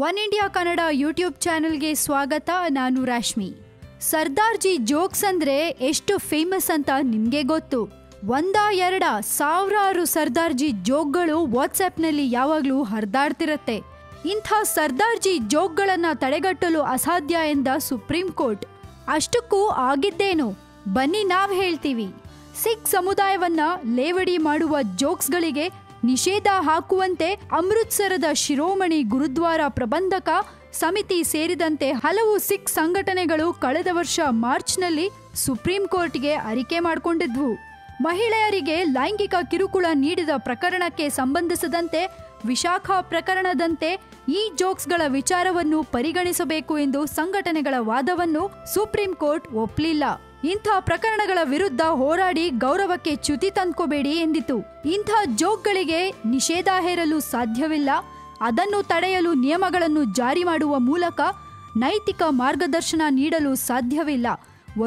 One India Kannada YouTube ಚಾನೆಲ್ಗೆ ಸ್ವಾಗತ. ನಾನು ರಾಶ್ಮಿ. ಸರ್ದಾರ್ಜಿ ಜೋಕ್ಸ್ ಅಂದ್ರೆ ಎಷ್ಟು ಫೇಮಸ್ ಅಂತ ನಿಮ್ಗೆ ಗೊತ್ತು. ಎರಡ ಸಾವಿರಾರು ಸರ್ದಾರ್ಜಿ ಜೋಕ್ಗಳು ವಾಟ್ಸ್ಆ್ಯಪ್ನಲ್ಲಿ ಯಾವಾಗ್ಲೂ ಹರಿದಾಡ್ತಿರತ್ತೆ. ಇಂಥ ಸರ್ದಾರ್ಜಿ ಜೋಕ್ಗಳನ್ನ ತಡೆಗಟ್ಟಲು ಅಸಾಧ್ಯ ಎಂದ ಸುಪ್ರೀಂ ಕೋರ್ಟ್. ಅಷ್ಟಕ್ಕೂ ಆಗಿದ್ದೇನು ಬನ್ನಿ ನಾವ್ ಹೇಳ್ತೀವಿ. ಸಿಖ್ ಸಮುದಾಯವನ್ನ ಲೇವಡಿ ಮಾಡುವ ಜೋಕ್ಸ್ಗಳಿಗೆ ನಿಷೇಧ ಹಾಕುವಂತೆ ಅಮೃತ್ಸರದ ಶಿರೋಮಣಿ ಗುರುದ್ವಾರ ಪ್ರಬಂಧಕ ಸಮಿತಿ ಸೇರಿದಂತೆ ಹಲವು ಸಿಖ್ ಸಂಘಟನೆಗಳು ಕಳೆದ ವರ್ಷ ಮಾರ್ಚ್ನಲ್ಲಿ ಸುಪ್ರೀಂ ಕೋರ್ಟ್ಗೆ ಅರಿಕೆ ಮಾಡಿಕೊಂಡಿದ್ವು. ಮಹಿಳೆಯರಿಗೆ ಲೈಂಗಿಕ ಕಿರುಕುಳ ನೀಡಿದ ಪ್ರಕರಣಕ್ಕೆ ಸಂಬಂಧಿಸಿದಂತೆ ವಿಶಾಖ ಪ್ರಕರಣದಂತೆ ಈ ಜೋಕ್ಸ್ಗಳ ವಿಚಾರವನ್ನು ಪರಿಗಣಿಸಬೇಕು ಎಂದು ಸಂಘಟನೆಗಳ ವಾದವನ್ನು ಸುಪ್ರೀಂ ಕೋರ್ಟ್ ಒಪ್ಪಲಿಲ್ಲ. ಇಂಥ ಪ್ರಕರಣಗಳ ವಿರುದ್ಧ ಹೋರಾಡಿ ಗೌರವಕ್ಕೆ ಚ್ಯುತಿ ತಂದ್ಕೋಬೇಡಿ ಎಂದಿತು. ಇಂಥ ಜೋಕ್ಗಳಿಗೆ ನಿಷೇಧ ಹೇರಲು ಸಾಧ್ಯವಿಲ್ಲ. ಅದನ್ನು ತಡೆಯಲು ನಿಯಮಗಳನ್ನು ಜಾರಿ ಮಾಡುವ ಮೂಲಕ ನೈತಿಕ ಮಾರ್ಗದರ್ಶನ ನೀಡಲು ಸಾಧ್ಯವಿಲ್ಲ.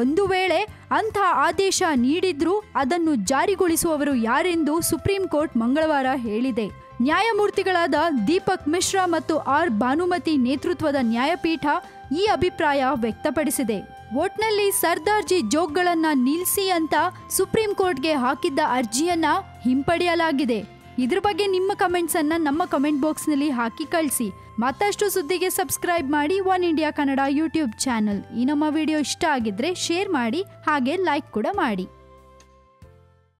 ಒಂದು ವೇಳೆ ಅಂಥ ಆದೇಶ ನೀಡಿದ್ರೂ ಅದನ್ನು ಜಾರಿಗೊಳಿಸುವವರು ಯಾರೆಂದು ಸುಪ್ರೀಂ ಕೋರ್ಟ್ ಮಂಗಳವಾರ ಹೇಳಿದೆ. ನ್ಯಾಯಮೂರ್ತಿಗಳಾದ ದೀಪಕ್ ಮಿಶ್ರಾ ಮತ್ತು ಆರ್ ಭಾನುಮತಿ ನೇತೃತ್ವದ ನ್ಯಾಯಪೀಠ ಈ ಅಭಿಪ್ರಾಯ ವ್ಯಕ್ತಪಡಿಸಿದೆ. ಒಟ್ನಲ್ಲಿ ಸರ್ದಾರ್ಜಿ ಜೋಕ್ಗಳನ್ನ ನಿಲ್ಲಿಸಿ ಅಂತ ಸುಪ್ರೀಂ ಕೋರ್ಟ್ಗೆ ಹಾಕಿದ್ದ ಅರ್ಜಿಯನ್ನ ಹಿಂಪಡೆಯಲಾಗಿದೆ. ಇದ್ರ ಬಗ್ಗೆ ನಿಮ್ಮ ಕಮೆಂಟ್ಸ್ ಅನ್ನ ನಮ್ಮ ಕಮೆಂಟ್ ಬಾಕ್ಸ್ ನಲ್ಲಿ ಹಾಕಿ ಕಳಿಸಿ. ಮತ್ತಷ್ಟು ಸುದ್ದಿಗೆ ಸಬ್ಸ್ಕ್ರೈಬ್ ಮಾಡಿ one India Kannada YouTube channel. ಈ ನಮ್ಮ ವಿಡಿಯೋ ಇಷ್ಟ ಆಗಿದ್ರೆ ಶೇರ್ ಮಾಡಿ, ಹಾಗೆ ಲೈಕ್ ಕೂಡ ಮಾಡಿ.